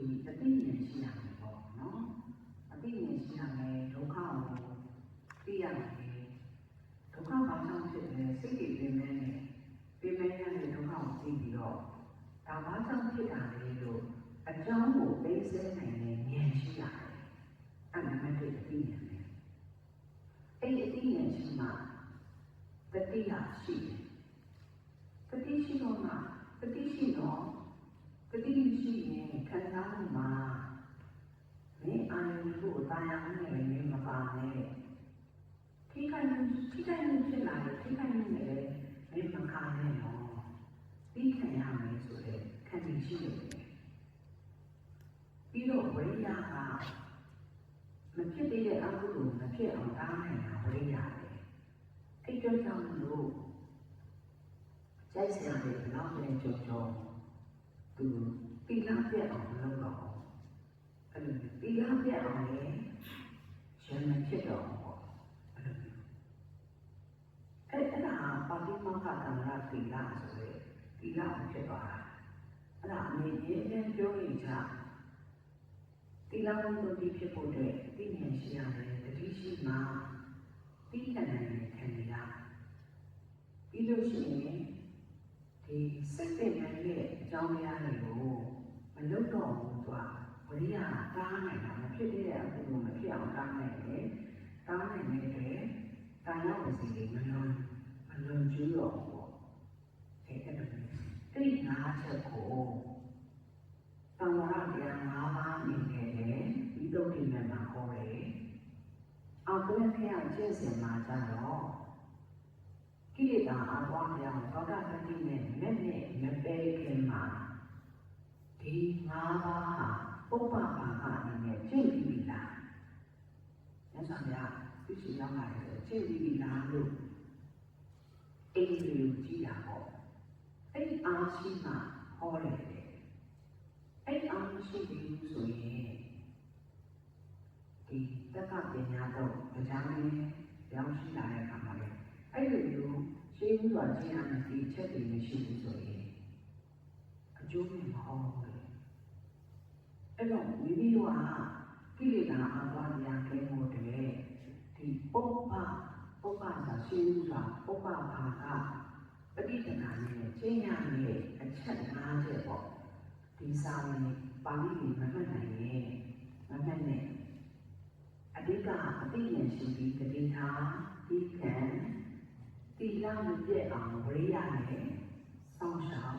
ဒီအသိဉာဏ်ရှိရမယ်ပေါ့နော်အသိဉာဏ်ရှိရမယ်ဒုက္ခကိုသိရမယ်ဒုက္ခဘာကြောင့်ဖြစ်လဲစိတ်တွေပြင်မဲ့နေပြင်မဲ့ရတဲ့ဒုက္ခကိုသိပြီးတော့ဒါဘာကြောင့်ဖြစ်တာလဲလို့အကြောင်းကိုသိစေနိုင်တဲ့ဉာဏ်ရှိရတယ်အဲ့ဒါမှတည်းအသိဉာဏ်ပဲအဲ့ဒီအသိဉာဏ်ရှိမှတတိယရှိတယ်တတိရှိတော့မှတတိရှိတော့တတိရှိရင်ခံစားမှုမှာမင်းအာရုံကိုတာယာမှုနဲ့လည်းမပါနဲ့ထိခိုက်မှုဖြစ်လာတယ်ထိခိုက်မှုနဲ့လည်းမင်းမခံနဲ့တော့ပြီးခံရမယ်ဆိုတဲ့ခံယူရှိတယ်ပြီးတော့ဝိရိယကမဖြစ်သေးတဲ့အကုသိုလ်မဖြစ်အောင်တားနိုင်တာဝိရိယပဲအဲ့တော့ကြောင့်လို့ကျိုက်စရာတွေနောက်တဲ့ကြောသူတိလပြတ်အောင်လုပ်တော့အဲ့လိုတိလပြတ်အောင်လေရံမဖြစ်တော့ပေါ့အဲ့လိုအဲ့ဒါပါတိမောဟကံရတိလဆိုတဲ့တိလဖြစ်သွားတာအဲ့ဒါအမြင်ချင်းပြောရင်ချတိလဝိသုဒ္ဓိဖြစ်ဖို့အတွက်သိဉာဏ်ရှိရတယ်တတိရှိမှသိဉာဏ်နဲ့ခံရပြီးလို့ရှိရင်ဒီစိတ်ပင်နိုင်တဲ့အကြောင်းတရားတွေကိုမလုပ်တော့ဘူးသူကဝိရိယတားနိုင်တာမဖြစ်တဲ့အမှုကိုမဖြစ်အောင်တားနိုင်တယ်တားနိုင်တဲ့အတွက်တာယာဝစီတွေမလွန်ကျူးတော့ဘူးပေါ့အဲ့ဒါတိတ်ငါးချက်ကိုသံဃာတရား၅ပါးနေခဲ့တယ်ဒီတုတ်တိနဲ့မှာဟောတယ်အောက်တွဲခေယကျင့်စဉ်မှာကြတော့ကိလေသာအပွားများသောတာပတိနဲ့လက်နဲ့မပဲခင်မှာဒီ၅ပါးဟာပုပ္ပဘာကအနေနဲ့ကျင့်ပြီးပြီလားမြတ်စွာဘုရားသိရှိရမှာလေကျင့်ပြီးပြီလားလို့အိမ်လေးကိုကြည့်တာပေါ့အဲ့ဒီအားရှိမှဟောတယ်အဲ့ဒီအားရှိပြီးဆိုရင်ဒီတက္ကပညာတော့တရားရင်းရောင်းရှိလာတဲ့အခါမှာလေအဲ့လိုမျိုးရှင်းပြီးတော့ကျင့်ရမယ်ဒီချက်တွေမရှိဘူးဆိုရင်အကျိုးမဟောဘူးအဲ့တော့မိမိတို့ကကိလေသာအပွားများကဲဖို့တည်းဒီပုပ္ပဆိုရှင်းပြီးတော့ပုပ္ပဘာကပဋိသင်္ခါနဲ့ကျင့်ရမယ်အချက်၅ချက်ပေါ့ဒီစာဝင်ပါဠိတွေမမှတ်နိုင်ရင်မမှတ်နဲ့အဓိကအသိဉာဏ်ရှိပြီးတတိထားဒီကံတိလမပြည့်အောင်ဝိရိယနဲ့စောင့်ရှော